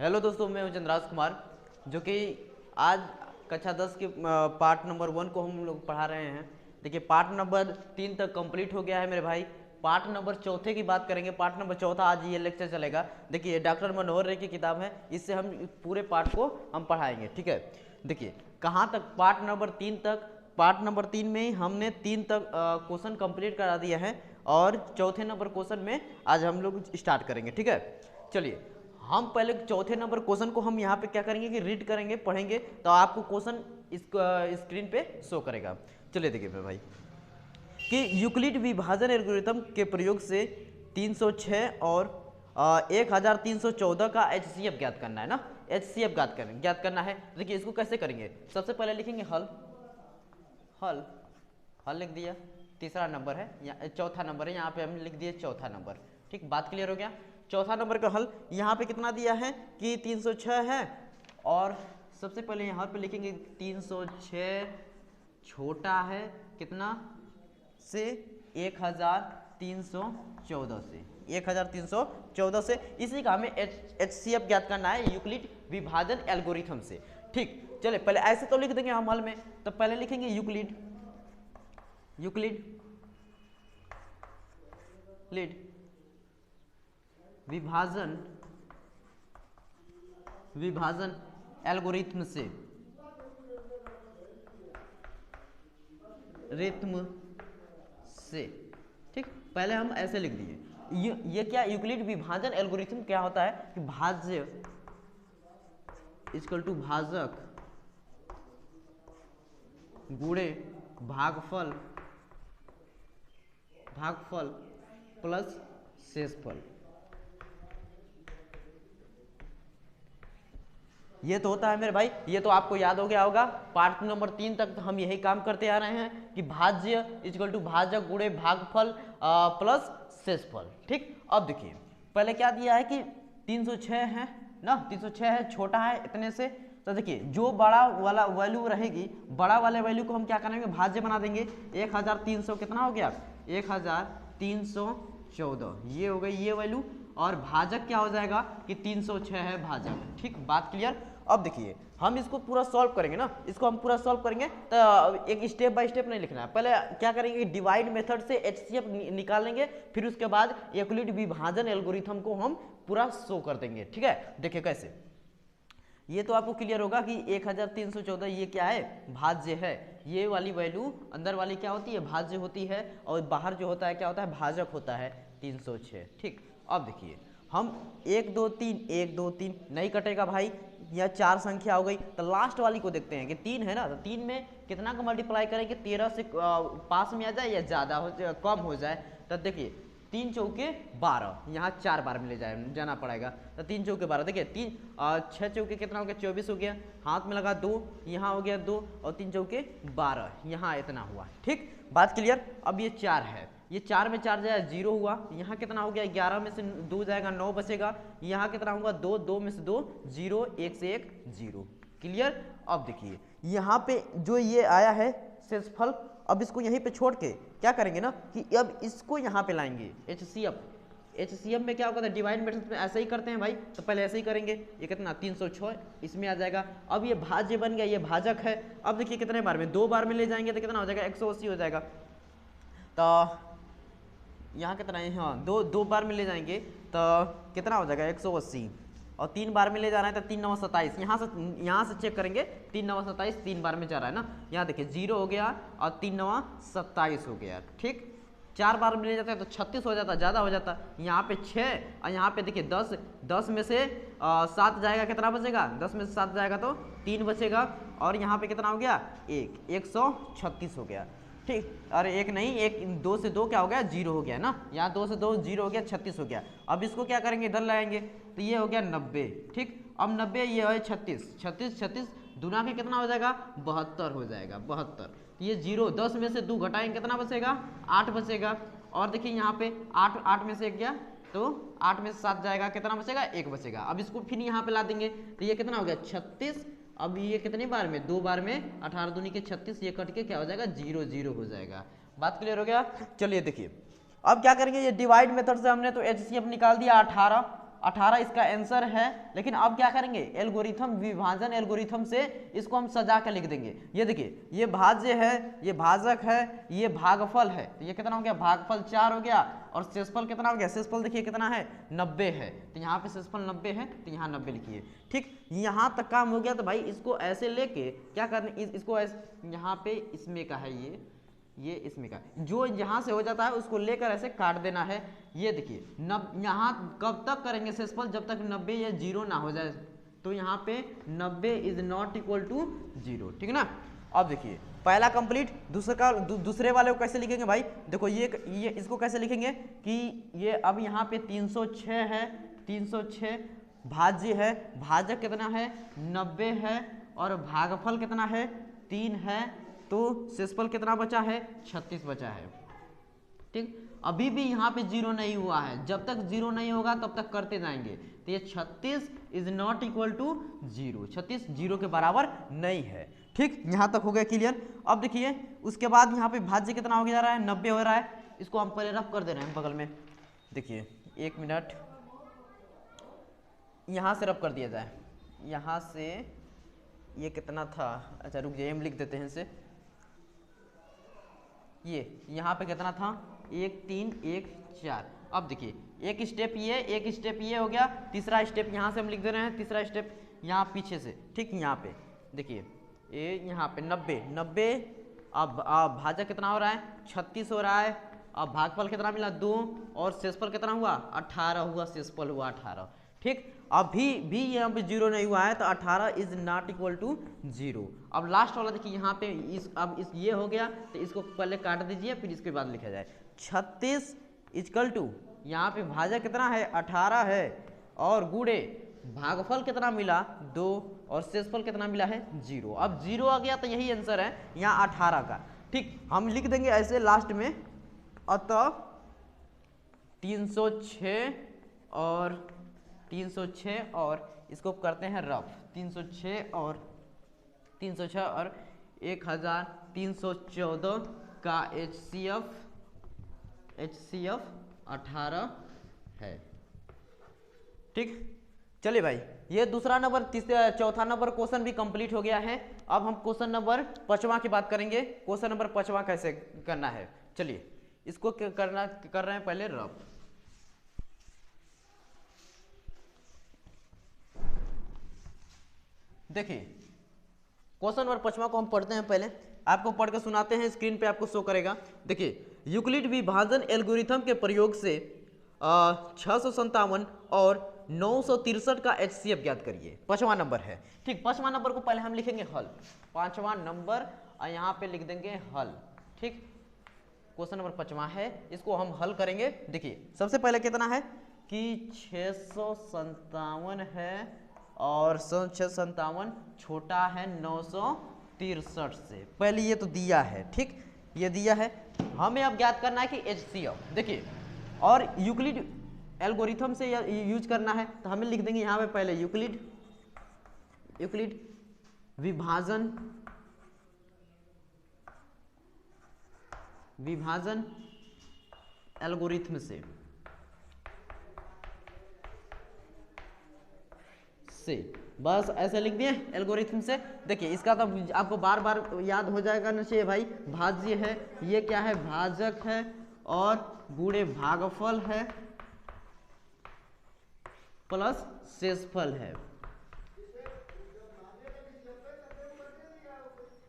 Hello दोस्तों, मैं हूं चंद्राज कुमार, जो कि आज कक्षा 10 के पार्ट नंबर 1 को हम लोग पढ़ा रहे हैं। देखिए, पार्ट नंबर 3 तक कंप्लीट हो गया है मेरे भाई। पार्ट नंबर चौथे की बात करेंगे। पार्ट नंबर चौथा आज ये लेक्चर चलेगा। देखिए, डॉक्टर मनोहर रे की किताब है, इससे हम पूरे पार्ट को हम पढ़ाएंगे। ठीक है, देखिए कहाँ तक, पार्ट नंबर 3 तक। पार्ट नंबर 3 में ही हमने 3 तक क्वेश्चन कंप्लीट करा दिया है और चौथे नंबर क्वेश्चन में आज हम लोग स्टार्ट करेंगे। ठीक है, चलिए हम पहले चौथे नंबर क्वेश्चन को हम यहाँ पे क्या करेंगे कि रीड करेंगे, पढ़ेंगे, तो आपको क्वेश्चन इस स्क्रीन पे शो करेगा। चलिए देखिए मेरे भाई कि यूक्लिड विभाजन एल्गोरिथम के प्रयोग से 306 और 1314 का HCF ज्ञात करना है ना। HCF ज्ञात करना है। देखिए इसको कैसे करेंगे, सबसे पहले लिखेंगे हल। हल हल लिख दिया, तीसरा नंबर है या चौथा नंबर है, यहाँ पे हम लिख दिए चौथा नंबर। ठीक, बात क्लियर हो गया। चौथा नंबर का हल यहाँ पे कितना दिया है कि 306 है, और सबसे पहले यहाँ पे लिखेंगे 306 छोटा है कितना से 1314 से 1314 से। इसी का हमें HCF ज्ञात करना है यूक्लिड विभाजन एल्गोरिथम से। ठीक, चले पहले ऐसे तो लिख देंगे हम हल में, तो पहले लिखेंगे यूक्लिड विभाजन एल्गोरिथम से। ठीक, पहले हम ऐसे लिख दिए। ये क्या, यूक्लिड विभाजन एल्गोरिथम क्या होता है कि भाज्य इक्वल टू भाजक गुणे भागफल प्लस शेषफल। ये तो होता है मेरे भाई, ये तो आपको याद हो गया होगा। पार्ट नंबर 3 तक तो हम यही काम करते आ रहे हैं कि भाज्य इक्वल टू भाजक गुणे भागफल प्लस शेषफल। ठीक, अब देखिए पहले क्या दिया है कि 306 है ना, 306 है, छोटा है इतने से। तो देखिए जो बड़ा वाला वैल्यू रहेगी, बड़ा वाले वैल्यू को हम क्या करेंगे, भाज्य बना देंगे। 1300 कितना हो गया, 1314, ये हो गई ये वैल्यू, और भाजक क्या हो जाएगा कि 306 है भाजक। ठीक, बात क्लियर। अब देखिए हम इसको पूरा सॉल्व करेंगे ना, इसको हम पूरा सॉल्व करेंगे तो एक स्टेप बाय स्टेप नहीं लिखना है। पहले क्या करेंगे, डिवाइड मेथड से HCF निकालेंगे, फिर उसके बाद यूक्लिड विभाजन एल्गोरिथम को हम पूरा शो कर देंगे। ठीक है, देखिए कैसे, ये तो आपको क्लियर होगा कि 1314 ये क्या है, भाज्य है। ये वाली वैल्यू अंदर वाली क्या होती है, भाज्य होती है, और बाहर जो होता है क्या होता है, भाजक होता है 306। ठीक, अब देखिए हम 1 2 3 नहीं कटेगा भाई, यह 4 संख्या हो गई। तो लास्ट वाली को देखते हैं कि 3 है ना, तो 3 में कितना का मल्टीप्लाई करें कि 13 से पास में आ जाए या ज़्यादा हो कम हो जाए। तो देखिए 3 चौके 12, यहाँ 4 बार में ले जाना पड़ेगा। तो 3 चौके 12, देखिए 6 चौके कितना हो गया, 24 हो गया, हाथ में लगा 2, यहाँ हो गया 2, और 3 चौके 12, यहाँ इतना हुआ। ठीक, बात क्लियर। अब ये 4 है, ये 4 में 4 जाए 0 हुआ, यहाँ कितना हो गया, 11 में से 2 जाएगा 9 बचेगा, यहाँ कितना होगा 2, 2 में से 2 0, 1 से 1 0। क्लियर। अब देखिए यहाँ पे जो ये आया है शेषफल, अब इसको यहीं पे छोड़ के क्या करेंगे ना कि अब इसको यहाँ पे लाएंगे HCF में क्या होगा, डिवाइड मेथड में ऐसे ही करते हैं भाई। तो पहले ऐसे ही करेंगे, ये कितना 306 इसमें आ जाएगा। अब ये भाज्य बन गया, ये भाजक है। अब देखिए कितने बार में, 2 बार में ले जाएंगे तो कितना हो जाएगा, 180 हो जाएगा। तो यहाँ कितना है, हाँ 2 बार में ले जाएंगे तो कितना हो जाएगा 180, और 3 बार में ले जाना है तो 3 9 27। यहाँ से चेक करेंगे, 3 9 27 3 बार में जा रहा है ना। यहाँ देखिए 0 हो गया और 3 9 27 हो गया। ठीक, 4 बार में ले जाता है तो 36 हो जाता, ज़्यादा हो जाता। यहाँ पे 6 और यहाँ पे देखिए 10 में से 7 जाएगा, कितना बचेगा, 10 में से 7 जाएगा तो 3 बचेगा, और यहाँ पे कितना हो गया 136 हो गया। ठीक, अरे 1 नहीं, 2 से 2 क्या हो गया, 0 हो गया ना, यहाँ 2 से 2 0 हो गया, 36 हो गया। अब इसको क्या करेंगे, इधर लाएंगे तो ये हो गया 90। ठीक, अब 90 ये है 36 दुना के कितना हो जाएगा, 72 हो जाएगा, 72। ये 0, 10 में से 2 घटाएंगे कितना बचेगा, 8 बचेगा। और देखिए यहाँ पे 8 में से 1 गया तो 8 में से 7 जाएगा, कितना बचेगा, 1 बचेगा। अब इसको फिर यहाँ पे ला देंगे तो ये कितना हो गया 36। अब ये कितने बार में, 2 बार में, 18 दूनी के 36, ये कट के क्या हो जाएगा 0 0 हो जाएगा। बात क्लियर हो गया। चलिए देखिए अब क्या करेंगे, ये डिवाइड मेथड से हमने तो HCF निकाल दिया 18, 18 इसका आंसर है। लेकिन अब क्या करेंगे, एल्गोरिथम, विभाजन एल्गोरिथम से इसको हम सजा कर लिख देंगे। ये देखिए, ये भाज्य है, ये भाजक है, ये भागफल है। तो ये कितना हो गया, भागफल 4 हो गया, और शेषफल कितना हो गया, शेषफल देखिए कितना है, 90 है। तो यहाँ पे शेषफल 90 है, तो यहाँ 90 लिखिए। ठीक, यहाँ तक काम हो गया। तो भाई इसको ऐसे लेके क्या करना, इसको ऐसे यहाँ पे इसमें का है, ये इसमें का, जो यहाँ से हो जाता है उसको लेकर ऐसे काट देना है। ये देखिए, यहाँ कब तक करेंगे शेषफल, जब तक 90 या 0 ना हो जाए। तो यहाँ पे 90 इज नॉट इक्वल टू 0, ठीक है ना। अब देखिए, पहला कंप्लीट। दूसरे वाले को कैसे लिखेंगे भाई, देखो ये इसको कैसे लिखेंगे कि ये अब यहाँ पे 306 है, 306 भाज्य है, भाजक कितना है, 90 है, और भागफल कितना है, 3 है। तो शेषफल कितना बचा है, 36 बचा है। ठीक, अभी भी यहाँ पे 0 नहीं हुआ है, जब तक 0 नहीं होगा तब तक करते जाएंगे। तो ये 36 इज नॉट इक्वल टू 0, 36 0 के बराबर नहीं है। ठीक, यहाँ तक हो गया क्लियर। अब देखिए, उसके बाद यहाँ पे भाज्य कितना हो जा रहा है, 90 हो रहा है। इसको हम पहले रफ कर दे रहे हैं बगल में। देखिए 1 मिनट, यहाँ से रफ कर दिया जाए। यहाँ से ये कितना था, अच्छा रुक जाइए, हम लिख देते हैं इसे। ये यहाँ पे कितना था, 1 3 1 4। अब देखिए, एक स्टेप ये, एक स्टेप ये हो गया, तीसरा स्टेप यहाँ से हम लिख दे रहे हैं, तीसरा स्टेप यहाँ पीछे से। ठीक, यहाँ पे देखिए, ये यहाँ पे 90। अब भाजक कितना हो रहा है, 36 हो रहा है। अब भागफल कितना मिला, 2, और शेषफल कितना हुआ, 18 हुआ, शेषफल हुआ 18। ठीक, अभी भी यहाँ पे 0 नहीं हुआ है, तो 18 इज नॉट इक्वल टू 0। अब लास्ट वाला देखिए, यहाँ पे ये हो गया, तो इसको पहले काट दीजिए, फिर इसके बाद लिखा जाए 36 इक्वल टू, यहाँ पे भाजक कितना है, 18 है, और गुणे भागफल कितना मिला, 2, और शेषफल कितना मिला है, 0। अब 0 आ गया, तो यही आंसर है यहाँ 18 का। ठीक, हम लिख देंगे ऐसे लास्ट में, अतः 306 और इसको करते हैं रफ, 306 और 1314 का HCF 18 है। ठीक, चलिए भाई, ये दूसरा नंबर, चौथा नंबर क्वेश्चन भी कंप्लीट हो गया है। अब हम क्वेश्चन नंबर 5वां की बात करेंगे। क्वेश्चन नंबर 5वां कैसे करना है, चलिए इसको कर रहे हैं पहले रफ। देखिए, क्वेश्चन नंबर 5वां को हम पढ़ते हैं, पहले आपको पढ़ के सुनाते हैं, स्क्रीन पे आपको शो करेगा। देखिए, यूक्लिड विभाजन एल्गोरिथम के प्रयोग से 657 और 963 का HCF ज्ञात करिए। 5वां नंबर है। ठीक, 5वां नंबर को पहले हम लिखेंगे हल, 5वां नंबर, और यहाँ पे लिख देंगे हल। ठीक, क्वेश्चन नंबर 5वां है, इसको हम हल करेंगे। देखिए, सबसे पहले कितना है कि 657 है, और 657 छोटा है 963 से। पहले ये तो दिया है, ठीक, ये दिया है, हमें अब ज्ञात करना है कि HCF। देखिए, और यूक्लिड एल्गोरिथम से यूज करना है, तो हमें लिख देंगे यहाँ पे पहले यूक्लिड विभाजन एल्गोरिथम से बस ऐसे लिख दिए, एल्गोरिथम से। देखिए, इसका तो आपको बार बार याद हो जाएगा ना चाहिए भाई, भाज्य है, ये क्या है, भाजक है, और गुणे भागफल है, प्लस शेषफल है।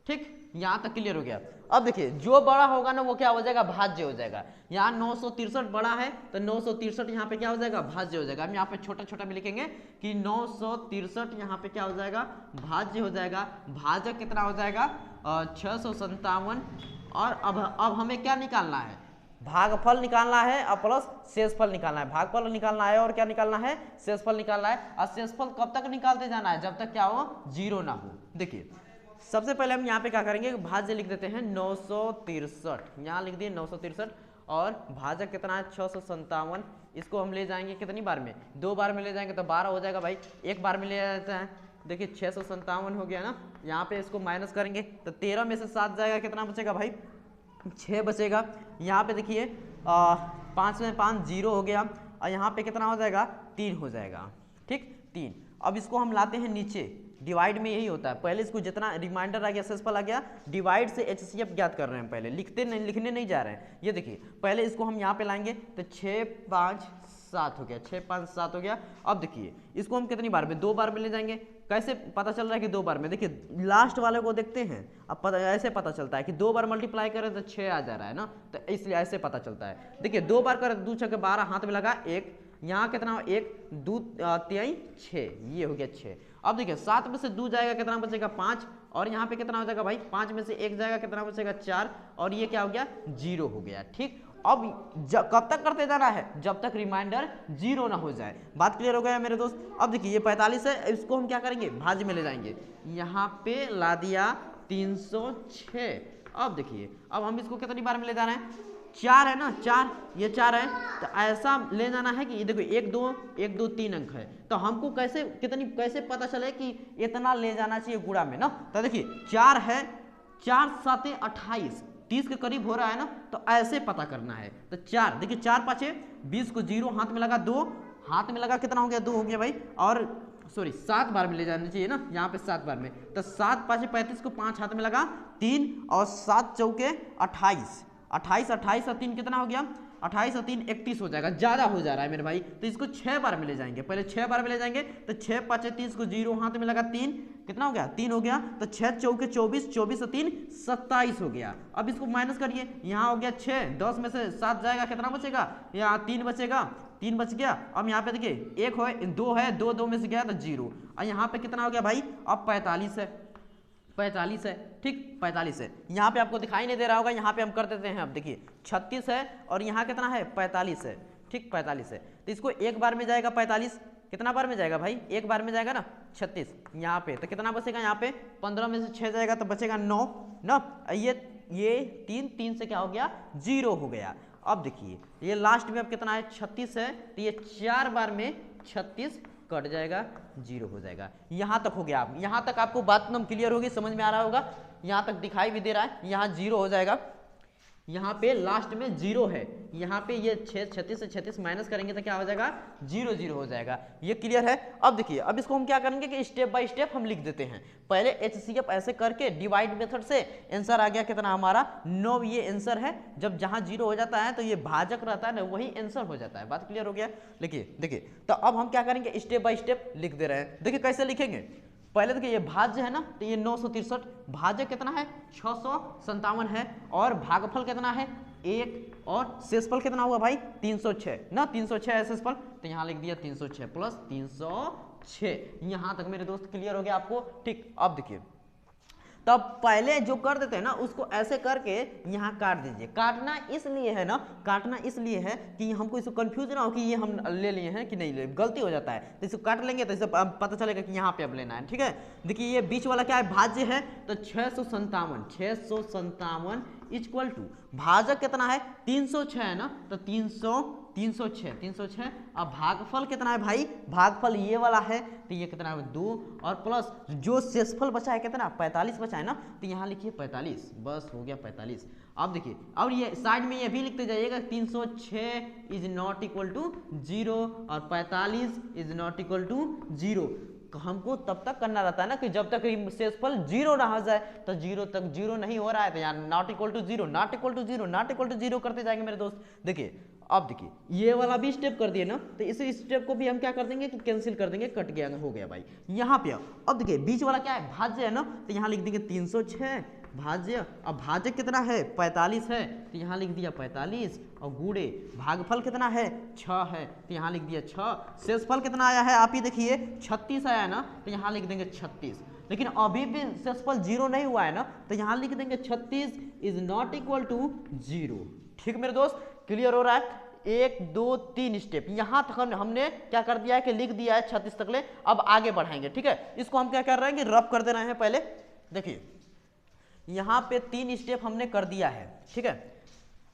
ठीक, यहां तक क्लियर हो गया। अब देखिए, जो बड़ा होगा ना वो क्या हो जाएगा, भाज्य हो जाएगा। यहाँ 963 बड़ा है, तो 963 यहाँ पे क्या हो जाएगा, भाज्य हो जाएगा। हम यहाँ पे छोटा छोटा भी लिखेंगे कि 963 यहाँ पे क्या हो जाएगा, भाज्य हो जाएगा। भाजक कितना हो जाएगा, 657। और अब हमें क्या निकालना है, भागफल निकालना है, और प्लस शेषफल निकालना है। भागफल निकालना है और क्या निकालना है, शेषफल निकालना है। और शेषफल कब तक निकालते जाना है, जब तक क्या हो, 0 ना हो। देखिए, सबसे पहले हम यहाँ पे क्या करेंगे, भाज्य लिख देते हैं 963, यहाँ लिख दिए 963, और भाजक कितना है 657। इसको हम ले जाएंगे कितनी बार में, 2 बार में ले जाएंगे तो 12 हो जाएगा भाई, 1 बार में ले जाते हैं। देखिए 657 हो गया ना, यहाँ पे इसको माइनस करेंगे तो 13 में से 7 जाएगा, कितना बचेगा भाई, 6 बचेगा। यहाँ पे देखिए 5 में 5 0 हो गया, और यहाँ पे कितना हो जाएगा 3 हो जाएगा, ठीक 3। अब इसको हम लाते हैं नीचे, डिवाइड में यही होता है, पहले इसको जितना रिमाइंडर आ गया शेषफल आ गया, डिवाइड से एचसीएफ ज्ञात कर रहे हैं, पहले लिखने नहीं जा रहे हैं। ये देखिए पहले इसको हम यहाँ पे लाएंगे तो 6 5 7 हो गया, 6 5 7 हो गया। अब देखिए इसको हम कितनी बार में, 2 बार में ले जाएंगे। कैसे पता चल रहा है कि 2 बार में, देखिए लास्ट वाले को देखते हैं, अब ऐसे पता चलता है कि 2 बार मल्टीप्लाई करें तो 6 आ जा रहा है ना, तो इसलिए ऐसे पता चलता है। देखिए 2 बार करें तो 2 6 12, हाथ में लगा 1, यहाँ कितना 1 2 3 6, ये हो गया 6। अब देखिए 7 में से 2 जाएगा कितना बचेगा 5, और यहाँ पे कितना हो जाएगा भाई 5 में से 1 जाएगा कितना बचेगा 4, और ये क्या हो गया 0 हो गया, ठीक। अब कब तक करते जाना है, जब तक रिमाइंडर 0 ना हो जाए। बात क्लियर हो गया मेरे दोस्त। अब देखिए ये 45 है, इसको हम क्या करेंगे भाज्य में ले जाएंगे, यहाँ पे ला दिया 306। अब देखिए अब हम इसको कितनी बार में ले जा रहे हैं, 4 है ना, 4 ये 4 है, तो ऐसा ले जाना है कि ये देखो 1 2 3 अंक है, तो हमको कैसे पता चले कि इतना ले जाना चाहिए गुणा में ना। तो देखिए 4 है, 4 7 28 30 के करीब हो रहा है ना, तो ऐसे पता करना है। तो 4 देखिए 4 5 20 को 0, हाथ में लगा 2, हाथ में लगा कितना हो गया 2 हो गया भाई, और सॉरी 7 बार में ले जाना चाहिए ना, यहाँ पे 7 बार में, तो 7 5 35 को 5 हाथ में लगा 3, और 7 चौके 28 28 28 और 3 कितना हो गया 28 और 3 31 हो जाएगा, ज्यादा हो जा रहा है मेरे भाई, तो इसको 6 बार में ले जाएंगे। पहले 6 बार में ले जाएंगे तो 6 5 30 को 0, हाथ में लगा 3, कितना हो गया 3 हो गया, तो 6 चौके 24 24 और 3 27 हो गया। अब इसको माइनस करिए, यहाँ हो गया 6, 10 में से 7 जाएगा कितना बचेगा, यहाँ 3 बचेगा, 3 बच गया। अब यहाँ पे देखिए 1 है 2 है, 2 में से गया तो 0, और यहाँ पे कितना हो गया भाई, अब 45 है, 45 है, ठीक 45 है। यहाँ पे आपको दिखाई नहीं दे रहा होगा, यहाँ पे हम कर देते हैं। अब देखिए 36 है, और यहाँ कितना है 45 है, ठीक 45 है, तो इसको 1 बार में जाएगा 45, कितना बार में जाएगा भाई 1 बार में जाएगा ना 36, यहाँ पे तो कितना बचेगा, यहाँ पे 15 में से 6 जाएगा तो बचेगा 9 ना, ये 3 से क्या हो गया 0 हो गया। अब देखिए ये लास्ट में अब कितना है 36 है, तो ये 4 बार में 36 कट जाएगा, 0 हो जाएगा। यहाँ तक हो गया, आप यहाँ तक आपको बात एकदम क्लियर होगी, समझ में आ रहा होगा, यहाँ तक दिखाई भी दे रहा है, यहाँ 0 हो जाएगा, यहाँ पे लास्ट में 0 है, यहाँ पे ये 36 से 36 माइनस करेंगे तो क्या हो जाएगा 0 0 हो जाएगा। ये क्लियर है। अब देखिए अब इसको हम क्या करेंगे कि स्टेप बाय स्टेप हम लिख देते हैं। पहले एचसीएफ ऐसे करके डिवाइड मेथड से आंसर आ गया कितना हमारा 9, ये आंसर है। जब जहाँ 0 हो जाता है तो ये भाजक रहता है ना, वही आंसर हो जाता है। बात क्लियर हो गया। देखिए तो अब हम क्या करेंगे स्टेप बाय स्टेप लिख दे रहे हैं। देखिए कैसे लिखेंगे, पहले देखिए ये भाज्य है ना, तो ये 963, भाज्य कितना है 657 है, और भागफल कितना है 1, और शेषफल कितना हुआ भाई 306 ना, 306 है शेषफल, तो यहाँ लिख दिया 306 प्लस 306। यहाँ तक मेरे दोस्त क्लियर हो गया आपको, ठीक। अब देखिए तब पहले जो कर देते हैं ना उसको ऐसे करके यहाँ काट दीजिए। काटना इसलिए है ना, काटना इसलिए है कि हमको इसको कंफ्यूज ना हो कि ये हम ले लिए हैं कि नहीं ले, गलती हो जाता है, तो इसको काट लेंगे तो इससे पता चलेगा कि यहाँ पे अब लेना है। ठीक है, देखिए ये बीच वाला क्या है भाज्य है, तो 657 इक्वल टू भाजक कितना है 306 है ना, तो 306। अब भागफल कितना है भाई, भागफल ये वाला है, तो ये कितना है 2, और प्लस जो शेषफल बचा है कितना 45 बचा है ना, तो यहाँ लिखिए 45, बस हो गया 45। अब देखिए और ये साइड में ये भी लिखते जाइएगा 306 इज नॉट इक्वल टू 0 और 45 इज नॉट इक्वल टू 0। हमको तब तक करना रहता है ना कि जब तक शेषफल 0 ना हो जाए, तो 0 तक 0 नहीं हो रहा है तो यहाँ not equal to 0, not equal to 0, not equal to 0 करते जाएंगे मेरे दोस्त। देखिए अब देखिए ये वाला भी स्टेप कर दिए ना, तो इस स्टेप को भी हम क्या कर देंगे कि कैंसिल कर देंगे, कट गया हो गया भाई यहाँ पे। अब देखिए बीच वाला क्या है भाज्य है ना, तो यहाँ लिख देंगे 306 भाज्य। अब भाजक कितना है 45 है, तो यहाँ लिख दिया 45, और गुणे भागफल कितना है 6 है, तो यहाँ लिख दिया 6। शेषफल कितना आया है आप ही देखिए 36 आया ना, तो यहाँ लिख देंगे 36। लेकिन अभी भी शेषफल 0 नहीं हुआ है ना, तो यहाँ लिख देंगे 36 इज नॉट इक्वल टू 0। ठीक मेरे दोस्त क्लियर हो रहा है। 1 2 3 स्टेप यहाँ तक हमने क्या कर दिया है कि लिख दिया है 36 तक ले। अब आगे बढ़ाएंगे। ठीक है, इसको हम क्या कर रहे हैं कि रफ कर दे रहे हैं। पहले देखिए यहाँ पे 3 स्टेप हमने कर दिया है। ठीक है,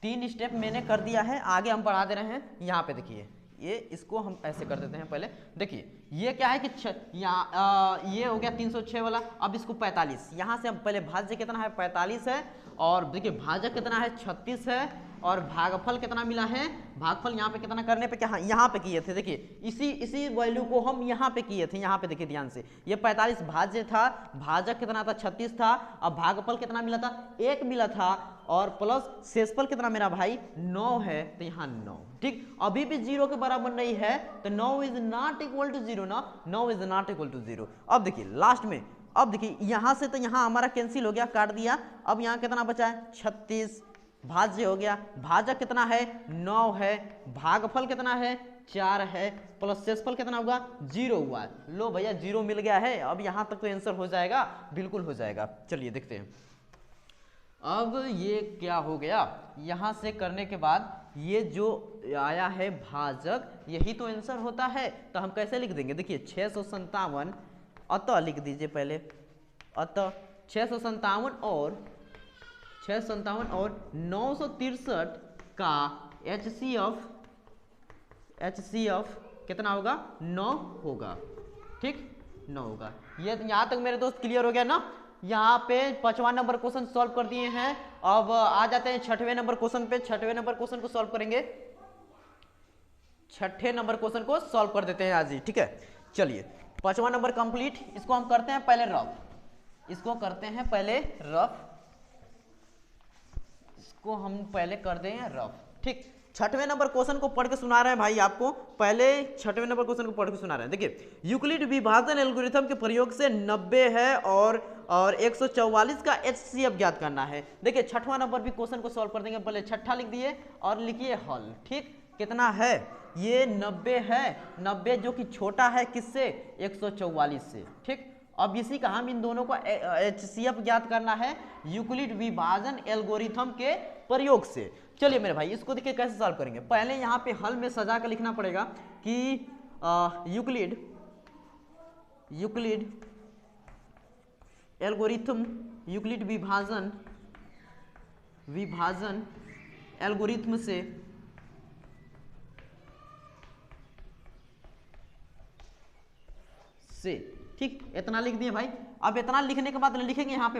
3 स्टेप मैंने कर दिया है, आगे हम बढ़ा दे रहे हैं। यहाँ पे देखिए ये इसको हम ऐसे कर देते हैं। पहले देखिए ये क्या है कि यहाँ ये हो गया 306 वाला। अब इसको 45 यहाँ से हम पहले भाज्य कितना है 45 है, और देखिए भाजक कितना है 36 है, और भागफल कितना मिला है, भागफल यहाँ पे कितना करने पे क्या यहाँ पे किए थे, देखिए इसी वैल्यू को हम यहाँ पे किए थे, यहाँ पे देखिए ध्यान से, ये 45 भाज्य था, भाजक कितना था 36 था, अब भागफल कितना मिला था 1 मिला था, और प्लस शेषफल कितना मेरा भाई 9 है, तो यहाँ 9, ठीक, अभी भी 0 के बराबर नहीं है, तो 9 इज नॉट इक्वल टू 0 ना, 9 इज नॉट इक्वल टू 0। अब देखिए लास्ट में, अब देखिए यहाँ से तो यहाँ हमारा कैंसिल हो गया, काट दिया, अब यहाँ कितना बचा है 36, भाज्य हो गया, भाजक कितना है 9 है, भागफल कितना है 4 है, प्लस शेषफल कितना होगा 0 हुआ, लो भैया 0 मिल गया है, अब यहाँ तक तो आंसर हो जाएगा, बिल्कुल हो जाएगा। चलिए देखते हैं अब ये क्या हो गया, यहाँ से करने के बाद ये जो आया है भाजक, यही तो आंसर होता है, तो हम कैसे लिख देंगे, देखिए 657, अतः लिख दीजिए पहले, अतः 657 और 963 का HCF कितना होगा 9 होगा, ठीक 9 होगा। ये यहाँ तक मेरे दोस्त क्लियर हो गया ना। यहाँ पे 5वां नंबर क्वेश्चन सॉल्व कर दिए हैं, अब आ जाते हैं 6वें नंबर क्वेश्चन पे। 6वें नंबर क्वेश्चन को सॉल्व करेंगे, 6ठे नंबर क्वेश्चन को सॉल्व कर देते हैं आज ही, ठीक है। चलिए 5वां नंबर कंप्लीट, इसको हम करते हैं पहले रफ, इसको करते हैं पहले रफ, इसको हम पहले कर दें रफ, ठीक। 6वें नंबर क्वेश्चन को पढ़ के सुना रहे हैं भाई आपको, पहले 6वें नंबर क्वेश्चन को पढ़ के सुना रहे हैं। देखिए यूक्लिड विभाजन एल्गोरिथम के प्रयोग से 90 है और 144 का HCF ज्ञात करना है। देखिए 6वां नंबर भी क्वेश्चन को सॉल्व कर देंगे, पहले 6ठा लिख दिए और लिखिए हल, ठीक। कितना है ये 90 है, 90 जो कि छोटा है किससे 144 से, ठीक। अब इसी का हम इन दोनों को HCF ज्ञात करना है यूक्लिड विभाजन एल्गोरिथम के प्रयोग से। चलिए मेरे भाई इसको देखिए कैसे सॉल्व करेंगे, पहले यहाँ पे हल में सजा कर लिखना पड़ेगा कि यूक्लिड एल्गोरिथम, यूक्लिड विभाजन एल्गोरिथम से, ठीक, इतना लिख दिए भाई। अब इतना लिखने के बाद लिखेंगे यहाँ पे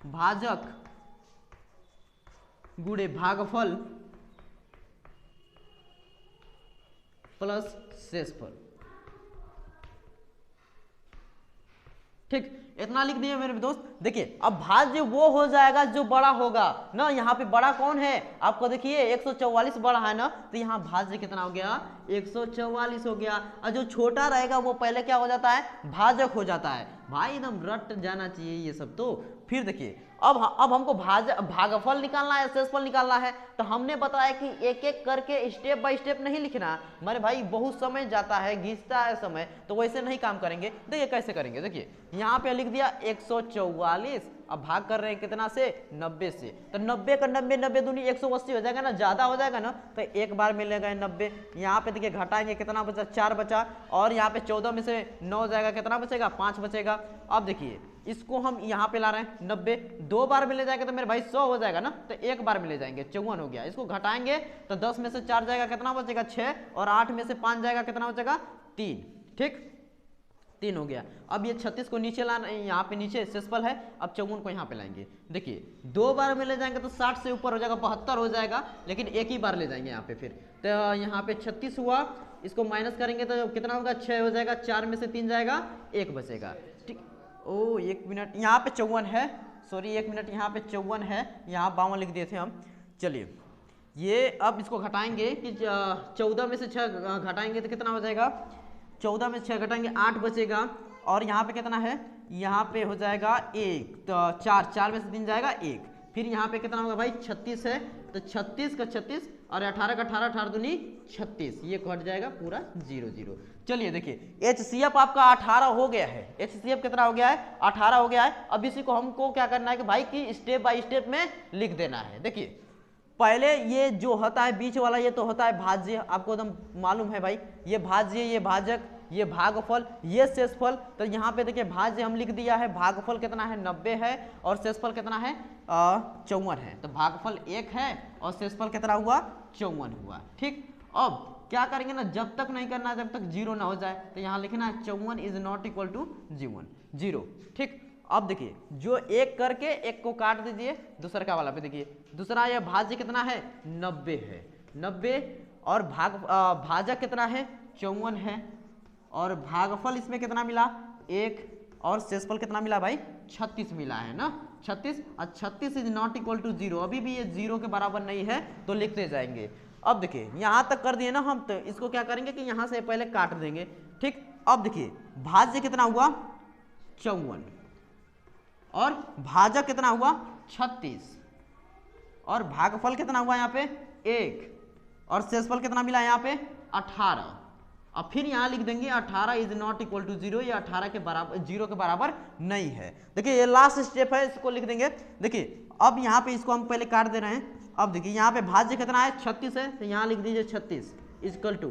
भाजक गुणे भागफल प्लस शेषफल, ठीक, इतना लिख दिए मेरे दोस्त। देखिए अब भाज्य वो हो जाएगा जो बड़ा होगा ना, यहाँ पे बड़ा कौन है आपको देखिए 144 बड़ा है ना, तो यहाँ भाज्य कितना हो गया 144 हो गया, और जो छोटा रहेगा वो पहले क्या हो जाता है भाजक हो जाता है। भाई एकदम रट जाना चाहिए ये सब। तो फिर देखिए अब हमको भागफल निकालना है, शेषफल निकालना है, तो हमने बताया कि एक एक करके स्टेप बाय स्टेप नहीं लिखना, मेरे भाई बहुत समय जाता है, घिसता है समय, तो वैसे नहीं काम करेंगे। देखिए कैसे करेंगे, देखिए यहाँ पे लिख दिया 144, अब भाग कर रहे हैं कितना से 90 से, तो 90 का 90, 90 दूनी 180 हो जाएगा ना, ज्यादा हो जाएगा ना, तो एक बार मिलेगा 90। यहाँ पे देखिए घटाएंगे कितना बचा 4 बचा, और यहाँ पे 14 में से 9 जाएगा, कितना बचेगा 5 बचेगा। अब देखिए इसको हम यहाँ पे ला रहे हैं 90, 2 बार में ले जाएगा तो मेरे भाई 100 हो जाएगा ना, तो एक बार में ले जाएंगे 54 हो गया। इसको घटाएंगे तो 10 में से 4 जाएगा, कितना बचेगा 6, और 8 में से 5 जाएगा, कितना बचेगा 3, ठीक 3 हो गया। अब ये 36 को नीचे लाना, यहाँ पे नीचे शेषफल है, अब 54 को यहाँ पे लाएंगे। देखिए 2 बार में ले जाएंगे तो 60 से ऊपर हो जाएगा, 72 हो जाएगा, लेकिन एक ही बार ले जाएंगे यहाँ पे। फिर तो यहाँ पे 36 हुआ, इसको माइनस करेंगे तो कितना होगा 6 हो जाएगा, 4 में से 3 जाएगा, 1 बचेगा, ठीक। ओ 1 मिनट, यहाँ पे 54 है, सॉरी 1 मिनट, यहाँ पे 54 है, यहाँ 52 लिख दिए थे हम। चलिए ये अब इसको घटाएंगे कि 14 में से 6 घटाएंगे तो कितना हो जाएगा, 14 में 6 घटाएंगे 8 बचेगा, और यहाँ पे कितना है, यहाँ पे हो जाएगा 1, तो 4 में से 3 जाएगा 1, फिर यहाँ पे कितना होगा भाई 36 है, तो 36 का 36 और 18 का 18, 18 दूनी 36, ये कट जाएगा पूरा 0 0। चलिए देखिए HCF आपका 18 हो गया है, HCF कितना हो गया है 18 हो गया है। अब इसी को हमको क्या करना है कि भाई कि स्टेप बाय स्टेप में लिख देना है। देखिए पहले ये जो होता है बीच वाला, ये तो होता है भाज्य, आपको एकदम मालूम है भाई, ये भाज्य, ये भाजक, ये भागफल, ये शेषफल। तो यहाँ पे देखिए भाज्य हम लिख दिया है, भागफल कितना है 90 है, और शेषफल कितना है 54 है, तो भागफल 1 है और शेषफल कितना हुआ 54 हुआ, ठीक। अब क्या करेंगे ना, जब तक नहीं करना जब तक 0 ना हो जाए, तो यहाँ लिखना है 54 इज नॉट इक्वल टू 0, ठीक। अब देखिए जो एक करके एक को काट दीजिए दूसरा का वाला पे, देखिए दूसरा ये भाज्य कितना है 90 है, 90 और भाजक कितना है 54 है, और भागफल इसमें कितना मिला 1, और शेषफल कितना मिला भाई 36 मिला है ना 36, और 36 इज नॉट इक्वल टू 0, अभी भी ये 0 के बराबर नहीं है तो लिखते जाएंगे। अब देखिए यहाँ तक कर दिए ना हम, तो इसको क्या करेंगे कि यहाँ से पहले काट देंगे, ठीक। अब देखिए भाज्य कितना हुआ 54 और भाजक कितना हुआ 36, और भागफल कितना हुआ यहाँ पे 1, और शेषफल कितना मिला यहाँ पे 18। अब फिर यहाँ लिख देंगे 18 इज नॉट इक्वल टू 0, ये 18 के बराबर 0 के बराबर नहीं है। देखिए ये लास्ट स्टेप है, इसको लिख देंगे। देखिए अब यहाँ पे इसको हम पहले काट दे रहे हैं। अब देखिए यहाँ पे भाज्य कितना है 36 है, तो यहाँ लिख दीजिए 36 इक्वल टू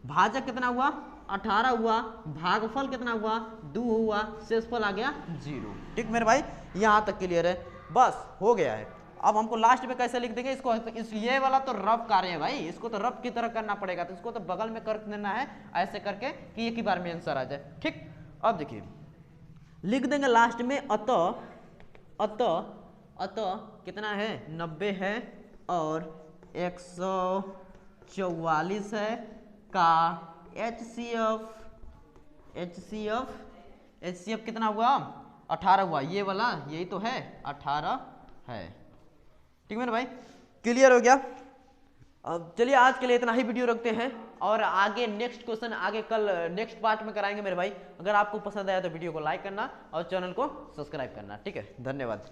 भाजक कितना हुआ 18 हुआ, भागफल कितना हुआ 2 हुआ, शेषफल आ गया 0। ठीक मेरे भाई, यहाँ तक क्लियर है, बस हो गया है। अब हमको लास्ट में कैसे लिख देंगे इसको, ये वाला तो रफ कार्य है भाई, इसको तो रफ की तरह करना पड़ेगा, तो इसको तो बगल में कर देना है ऐसे करके कि एक ही बार में आंसर आ जाए। ठीक, अब देखिए लिख देंगे लास्ट में अतः कितना है 90 है और 144 है का HCF कितना हुआ 18 हुआ, ये वाला यही तो है 18 है। ठीक है ना भाई, क्लियर हो गया। अब चलिए आज के लिए इतना ही वीडियो रखते हैं, और आगे नेक्स्ट क्वेश्चन आगे कल नेक्स्ट पार्ट में कराएंगे मेरे भाई। अगर आपको पसंद आया तो वीडियो को लाइक करना और चैनल को सब्सक्राइब करना। ठीक है, धन्यवाद।